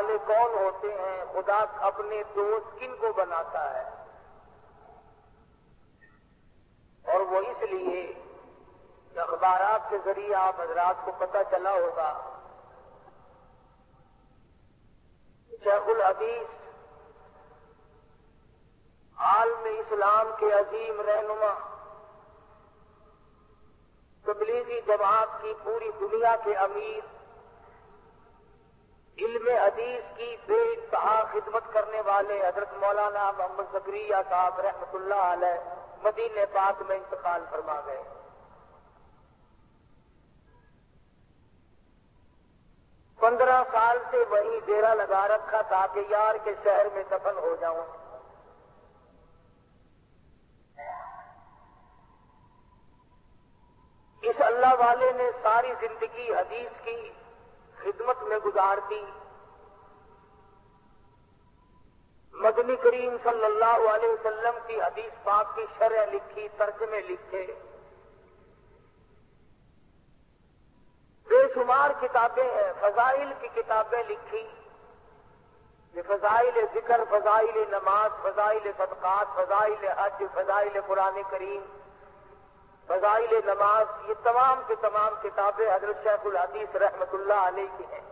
والے کون ہوتے ہیں، خدا اپنے دوست کن کو بناتا ہے؟ اور وہ اس لیے کہ اخبارات کے ذریعے آپ حضرات کو پتہ چلا ہوگا، شیخ الحدیث عالم اسلام کے عظیم رہنما، تبلیغی جماعت کی پوری دنیا کے امیر، علم حدیث کی بے انتہا خدمت کرنے والے حضرت مولانا محمد زکریا صاحب رحمۃ اللہ علیہ مدینہ پاک میں انتقال فرما گئے۔ 15 سال سے وہیں ڈیرا لگا رکھا تھا کہ یار کے شہر میں دفن ہو جاؤں۔ اس اللہ والے نے ساری زندگی حدیث کی خدمت میں گزار دی۔ مدنی کریم صلی اللہ علیہ وسلم کی حدیث پاک کی شرح لکھی، ترجمے لکھے، بے شمار کتابیں ہیں، فضائل کی کتابیں لکھی، فضائل ذکر، فضائل نماز، فضائل صدقات، فضائل حج، فضائل قرآن کریم، فضائل نماز، یہ تمام کی تمام کتابیں حضرت شیخ الحدیث رحمۃ اللہ علیہ کی ہیں۔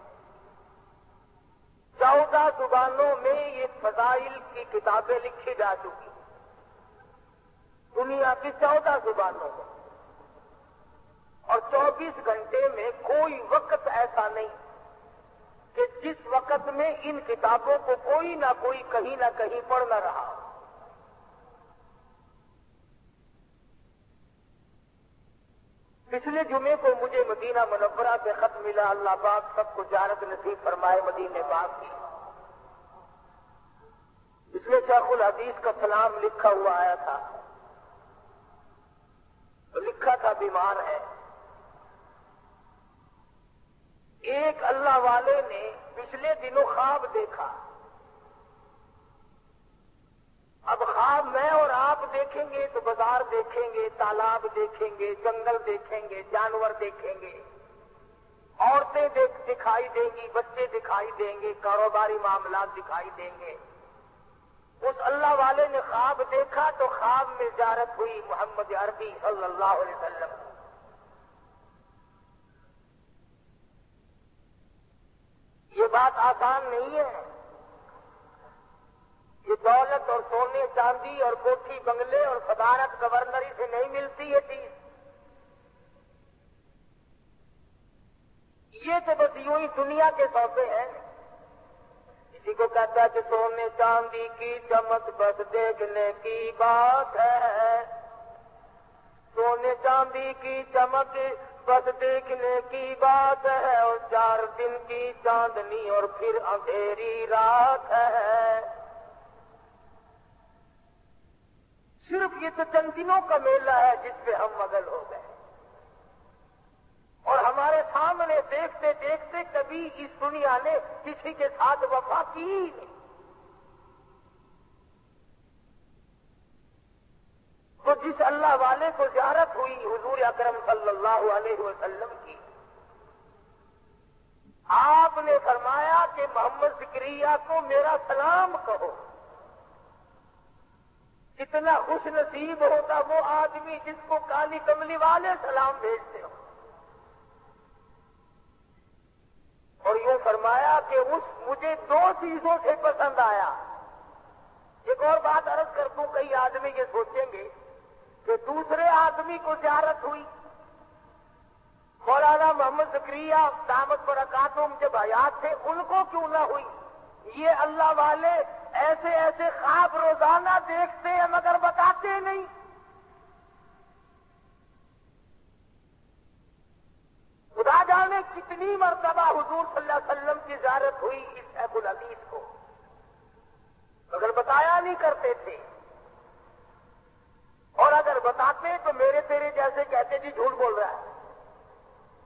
14 زبانوں میں یہ فضائل کی کتابیں لکھی جا چکی، دنیا کی 14 زبانوں میں، اور 24 گھنٹے میں کوئی وقت ایسا نہیں کہ جس وقت میں ان کتابوں کو کوئی نہ کوئی کہیں نہ کہیں پڑھ نہ رہا۔ پچھلے جمعے کو مجھے مدینہ منورہ سے خط ملا، اللہ پاک سب کو زیارت نصیب فرمائے مدینہ پاک کی۔ اس میں شیخ الحدیث کا سلام لکھا ہوا آیا تھا، لکھا تھا بیمار ہے۔ ایک اللہ والے نے پچھلے دنوں خواب دیکھا، اب خواب میں اور آپ دیکھیں گے تو بازار دیکھیں گے، تالاب دیکھیں گے، جنگل دیکھیں گے، جانور دیکھیں گے، عورتیں دکھائی دیں گی، بچے دکھائی دیں گے، کاروباری معاملات دکھائی دیں گے۔ اس اللہ والے نے خواب دیکھا تو خواب میں زیارت ہوئی محمد عربی صلی اللہ علیہ وسلم۔ یہ بات آسان نہیں ہے، یہ دولت اور سونے چاندی اور کوٹھی بنگلے اور صدارت گورنری سے نہیں ملتی یہ چیز۔ یہ تو بس یوں ہی دنیا کے سودے ہیں۔ کسی کو کہتا ہے کہ سونے چاندی کی چمک بس دیکھنے کی بات ہے، سونے چاندی کی چمک بس دیکھنے کی بات ہے، اور 4 دن کی چاندنی اور پھر اندھیری رات ہے۔ صرف یہ تو چند دنوں کا میلہ ہے جس پہ ہم مگن ہو گئے، اور ہمارے سامنے دیکھتے دیکھتے کبھی اس دنیا نے کسی کے ساتھ وفا کی ہی نہیں۔ تو جس اللہ والے کو زیارت ہوئی حضور اکرم صلی اللہ علیہ وسلم کی، آپ نے فرمایا کہ محمد زکریا کو میرا سلام کہو۔ کتنا خوش نصیب ہوتا وہ آدمی جس کو کالی کملی والے سلام بھیجتے ہو۔ اور یوں فرمایا کہ مجھے 2 چیزوں سے پسند آیا۔ ایک اور بات عرض کر دوں، کئی آدمی یہ سوچیں گے کہ دوسرے آدمی کو زیارت ہوئی، مولانا محمد زکریا دامت برکاتہم جب حیات تھے ان کو کیوں نہ ہوئی؟ یہ اللہ والے ایسے ایسے خواب روزانہ دیکھتے ہیں مگر بتاتے نہیں۔ خدا جانے کتنی مرتبہ حضور صلی اللہ علیہ وسلم کی زیارت ہوئی اس شیخ الحدیث کو، مگر بتایا نہیں کرتے تھے، اور اگر بتاتے تو میرے تیرے جیسے کہتے جی جھوٹ بول رہا ہے۔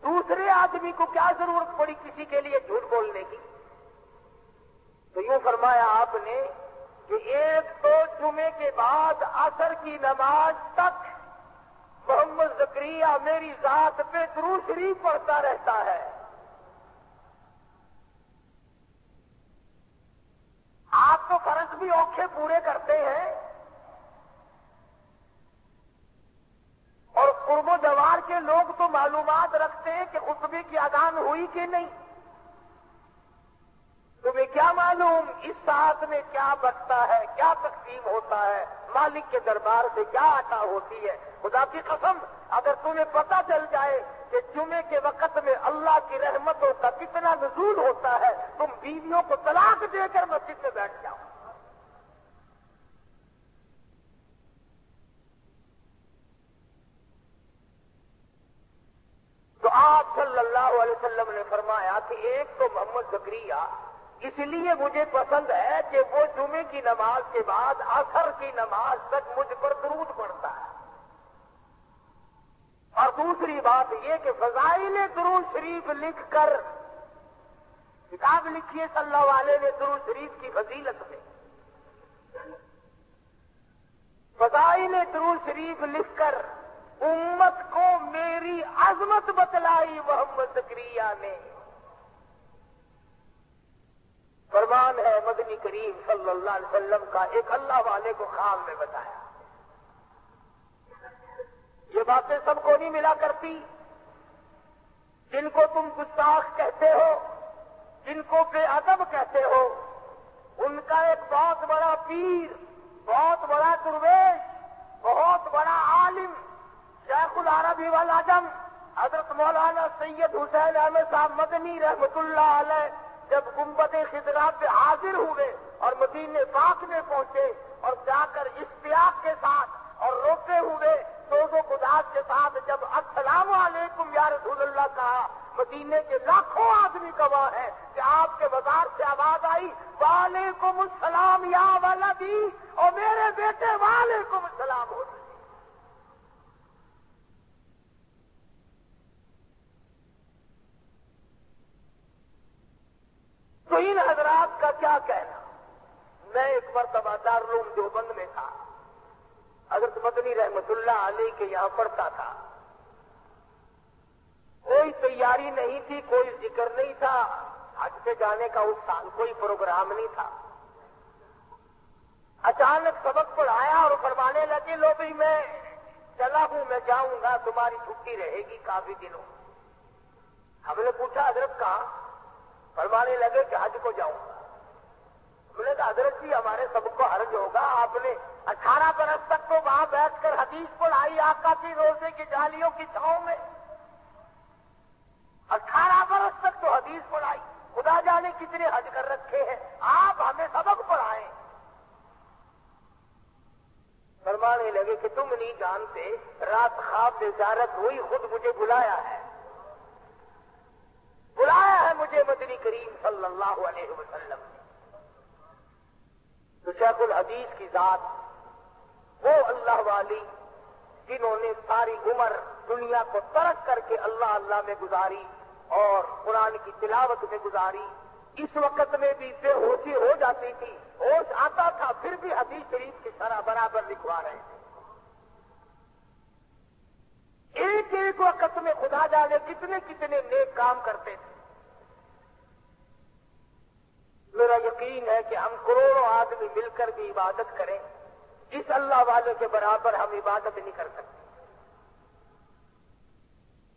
دوسرے آدمی کو کیا ضرورت پڑی کسی کے لیے جھوٹ بولنے کی؟ تو یوں فرمایا آپ نے کہ ایک تو جمعے کے بعد عصر کی نماز تک محمد زکریا میری ذات پہ درود شریف پڑھتا رہتا ہے، نقشے پورے کرتے ہیں اور قرب و جوار کے لوگ تو معلومات رکھتے ہیں کہ خطبے کی اذان ہوئی کہ نہیں. تمہیں کیا معلوم اس ساتھ میں کیا بچتا ہے, کیا تقسیم ہوتا ہے, مالک کے دربار سے کیا عطا ہوتی ہے. خدا کی قسم اگر تمہیں پتہ چل جائے کہ جمعے کے وقت میں اللہ کی رحمتوں کا کتنا نزول ہوتا ہے, تم بیویوں کو طلاق دے کر مسجد میں بیٹھ جاؤ. تو آپ صلی اللہ علیہ وسلم نے فرمایا کہ ایک تو محمد زکریا اس لیے مجھے پسند ہے کہ وہ جمعے کی نماز کے بعد عصر کی نماز تک مجھ پر درود پڑھتا ہے. اور دوسری بات یہ کہ فضائل درود شریف لکھ کر کتاب لکھی ہے صلی اللہ علیہ نے درود شریف کی فضیلت میں. فضائل درود شریف لکھ کر امت کو میری عظمت بتلائی محمد زکریا نے. فرمان ہے مدنی کریم صلی اللہ علیہ وسلم کا, ایک اللہ والے کو خواب میں بتایا. یہ باتیں سب کو نہیں ملا کرتی. جن کو تم گستاخ کہتے ہو, جن کو بے ادب کہتے ہو, ان کا ایک بہت بڑا پیر, بہت بڑا درویش, بہت بڑا عالم, شیخ العرب والعجم حضرت مولانا سید حسین احمد صاحب مدنی رحمت اللہ علیہ جب گنبد خضرا پہ حاضر ہوئے اور مدینے پاک میں پہنچے اور جا کر اشتیاق کے ساتھ اور روتے ہوئے سوز و گداز کے ساتھ جب السلام علیکم یا رسول اللہ کہا, مدینے کے لاکھوں آدمی گواہ ہیں کہ آپ کے بازار سے آواز آئی وعلیکم السلام یا ولدی, اور میرے بیٹے وعلیکم السلام ہو. تو ان حضرات کا کیا کہنا. میں ایک مرتبہ دارالعلوم دیوبند میں تھا, حضرت مدنی رحمت اللہ علیہ کے یہاں پڑھتا تھا. کوئی تیاری نہیں تھی, کوئی ذکر نہیں تھا, حج پہ جانے کا اس سال کوئی پروگرام نہیں تھا. اچانک سبق پڑھایا اور فرمانے لگے لو بھائی میں چلا ہوں, میں جاؤں گا, تمہاری چھٹی رہے گی کافی دنوں. ہم نے پوچھا حضرت کہاں؟ فرمانے لگے کہ حج کو جاؤں گا. ہم نے کہا حضرت جی ہمارے سب کو حرج ہوگا, آپ نے 18 برس تک تو وہاں بیٹھ کر حدیث پڑھائی آقا کی روزے کی جالیوں کی چھاؤں میں. 18 برس تک تو حدیث پڑھائی, خدا جانے کتنے حج کر رکھے ہیں, آپ ہمیں سبق پڑھائیں. فرمانے لگے کہ تم نہیں جانتے, رات خواب میں زیارت ہوئی, خود مجھے بلایا ہے مجھے مدنی کریم صلی اللہ علیہ وسلم نے. تو شیخ الحدیث کی ذات, وہ اللہ والی جنہوں نے ساری عمر دنیا کو ترک کر کے اللہ اللہ میں گزاری اور قرآن کی تلاوت میں گزاری, اس وقت میں بھی بے ہوشی ہو جاتی تھی, ہوش آتا تھا پھر بھی حدیث شریف کی شرح برابر لکھوا رہے تھے. ایک ایک وقت میں خدا جانے کتنے کتنے نیک کام کرتے تھے. میرا یقین ہے کہ ہم کروڑوں آدمی مل کر بھی عبادت کریں, اس اللہ والے کے برابر ہم عبادت نہیں کر سکتے.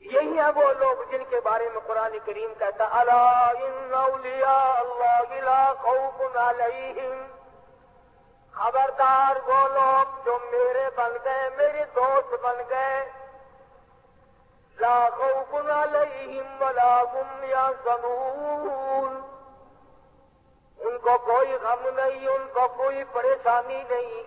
یہی ہے وہ لوگ جن کے بارے میں قرآن کریم کہتا الا ان اولیاء اللہ لا خوف علیہم, خبردار وہ لوگ جو میرے بن گئے, میرے دوست بن گئے, لا خوف علیہم ولا هم یحزنون, ان کو کوئی غم نہیں, ان کو کوئی پریشانی نہیں,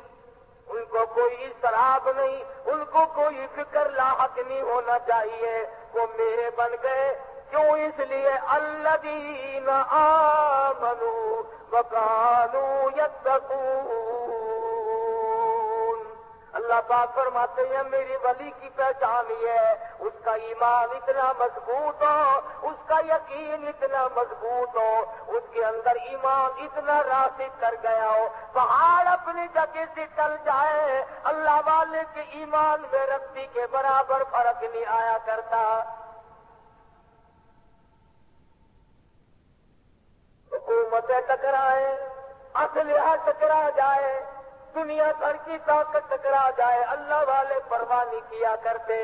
ان کو کوئی اضطراب نہیں, ان کو کوئی فکر لاحق نہیں ہونا چاہیے. وہ میرے بن گئے, کیوں؟ اس لیے الذین آمنوا وکانوا یتقون. اللہ پاک فرماتے ہیں میری ولی کی پہچان یہ ہے, اس کا ایمان اتنا مضبوط ہو, اس کا یقین اتنا مضبوط ہو, اس کے اندر ایمان اتنا راسخ کر گیا ہو, پہاڑ اپنی جگہ سے چل جائے, اللہ والے کے ایمان میں رتی کے برابر فرق نہیں آیا کرتا. حکومتیں ٹکرائیں, اسلحہ ٹکرا جائے, دنیا بھر کی طاقت ٹکرا جائے اللہ والے پرواہ نہیں کیا کرتے.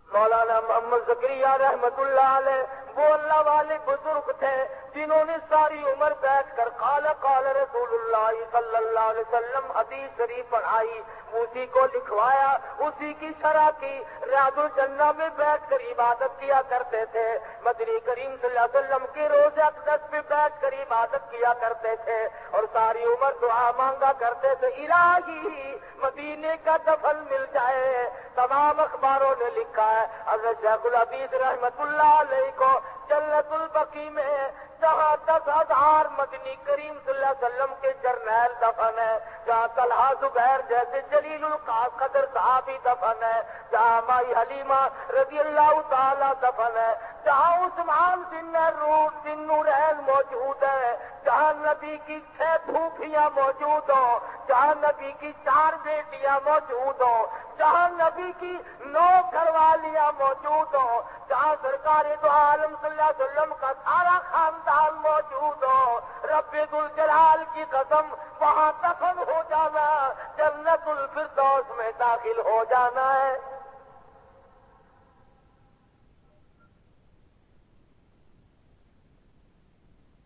مولانا محمد زکریا رحمت اللہ علیہ وہ اللہ والے بزرگ تھے جنہوں نے ساری عمر بیٹھ کر قال قال رسول اللہ صلی اللہ علیہ وسلم حدیث شریف پڑھائی, اسی کو لکھوایا, اسی کی شرح کی, ریاض الجنہ میں بیٹھ کر عبادت کیا کرتے تھے. مدنی کریم صلی اللہ علیہ وسلم کے روزہ اقدس پہ بیٹھ کر عبادت کیا کرتے تھے اور ساری عمر دعا مانگا کرتے تھے الہی مدینے کا دفن مل جائے. تمام اخباروں نے لکھا ہے حضرت شیخ الحدیث رحمت اللہ علیہ کو جنت البقیع میں جہاں 10,000 مدنی کریم صلی اللہ علیہ وسلم کے جرنیل دفن ہے, جہاں طلحہ زبیر جیسے جلیل القدر صحابی دفن ہے, جہاں مائی حلیمہ رضی اللہ تعالی دفن ہے, جہاں عثمان ذی النورین موجود ہے, جہاں نبی کی 6 پھوپھیاں موجود ہوں, جہاں نبی کی 4 بیٹیاں موجود ہوں, جہاں نبی کی 9 گھر والیاں موجود ہوں, جہاں سرکار دو عالم صلی اللہ علیہ وسلم کا سارا خاندان موجود ہو, رب ذوالجلال کی قسم وہاں دفن ہو جانا, جنت الفردوس میں داخل ہو جانا ہے.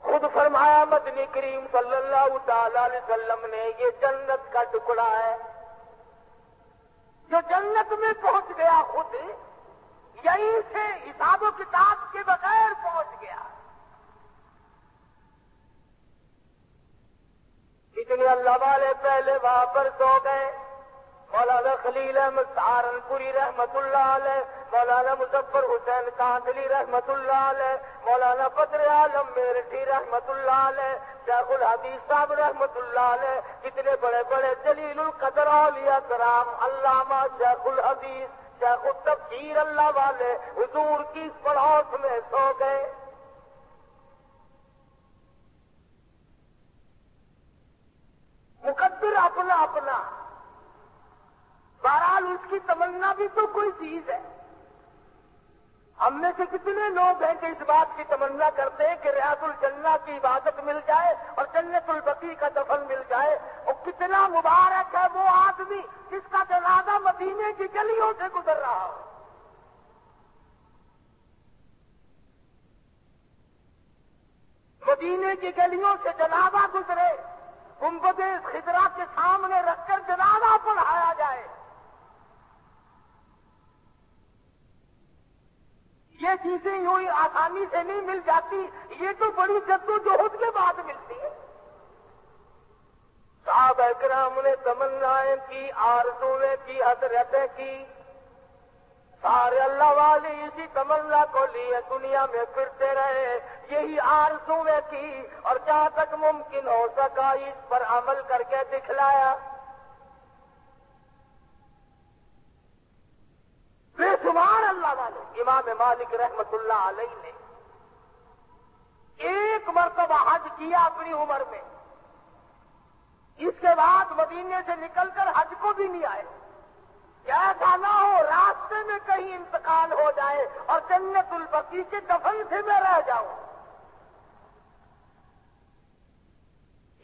خود فرمایا مدنی کریم صلی اللہ تعالی علیہ وسلم نے یہ جنت کا ٹکڑا ہے جو جنت میں پہنچ گیا, خود یہیں سے حساب و کتاب کے بغیر پہنچ گیا. اتنے اللہ والے پہلے وہاں پر سو گئے. مولانا خلیل احمد سہارنپوری رحمت اللہ علیہ, مولانا مظفر حسین کاندلی رحمت اللہ علیہ, مولانا بدر عالم میرٹھی رحمت اللہ علیہ, شیخ الحدیث صاحب رحمت اللہ علیہ, کتنے بڑے بڑے جلیل القدر اولیاء کرام, علامہ شیخ الحدیث, شیخ التفسیر اللہ والے حضور کی پڑوس میں سو گئے. مقدر اپنا اپنا, بہرحال اس کی تمنا بھی تو کوئی چیز ہے. ہم میں سے کتنے لوگ ہیں کہ اس بات کی تمنا کرتے ہیں کہ ریاض الجنہ کی عبادت مل جائے اور جنت البقیع کا دفن مل جائے, اور کتنا مبارک ہے وہ آدمی جس کا جنازہ مدینے کی گلیوں سے گزر رہا ہو. مدینے کی گلیوں سے جنازہ گزرے, گنبد خضرا کے سامنے رکھ کر جنازہ پڑھایا جائے. یہ چیزیں یوں ہی آسانی سے نہیں مل جاتی, یہ تو بڑی جدوجہد کے بعد ملتی ہے. صحابہ کرام نے تمنائیں کی, آرزویں کی, حسرتیں کی, سارے اللہ والے اسی تمنا کو لیے دنیا میں پھرتے رہے, یہی آرزویں کی, اور جہاں تک ممکن ہو سکا اس پر عمل کر کے دکھلایا. بے شمار اللہ والے. امام مالک رحمت اللہ علیہ نے ایک مرتبہ حج کیا اپنی عمر میں, اس کے بعد مدینے سے نکل کر حج کو بھی نہیں آئے. ایسا نہ ہو راستے میں کہیں انتقال ہو جائے اور جنت البقیع کے دفن سے میں رہ جاؤں.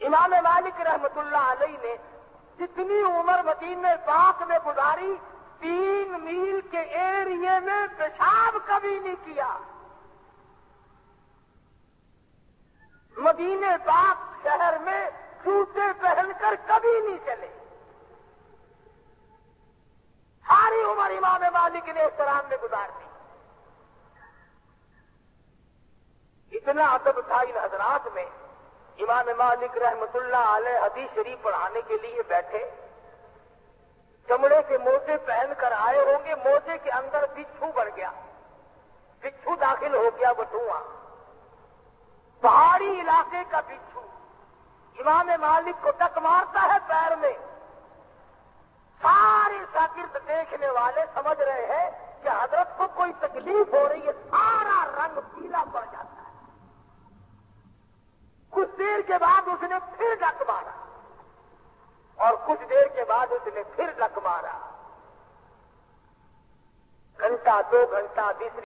امام مالک رحمت اللہ علیہ نے جتنی عمر مدینے پاک میں گزاری 3 میل کے ایریے میں پیشاب کبھی نہیں کیا. مدینے پاک شہر میں جوتے پہن کر کبھی نہیں چلے. ساری عمر امام مالک نے احترام میں گزار دی. اتنا ادب تھا ان حضرات میں. امام مالک رحمت اللہ علیہ حدیث شریف پڑھانے کے لیے بیٹھے, چمڑے کے موزے پہن کر آئے ہوں گے, موزے کے اندر بچھو بڑھ گیا, بچھو داخل ہو گیا بٹوا, پہاڑی علاقے کا بچھو. امام مالک کو ٹک مارتا ہے پیر میں. سارے شاگرد دیکھنے والے سمجھ رہے ہیں کہ حضرت کو کوئی تکلیف ہو رہی ہے, سارا رنگ پیلا پڑ جاتا ہے. کچھ دیر کے بعد اس نے پھر ڈک مارا, اور کچھ دیر کے بعد اس نے پھر ڈک مارا. گھنٹہ 2 گھنٹہ تیسری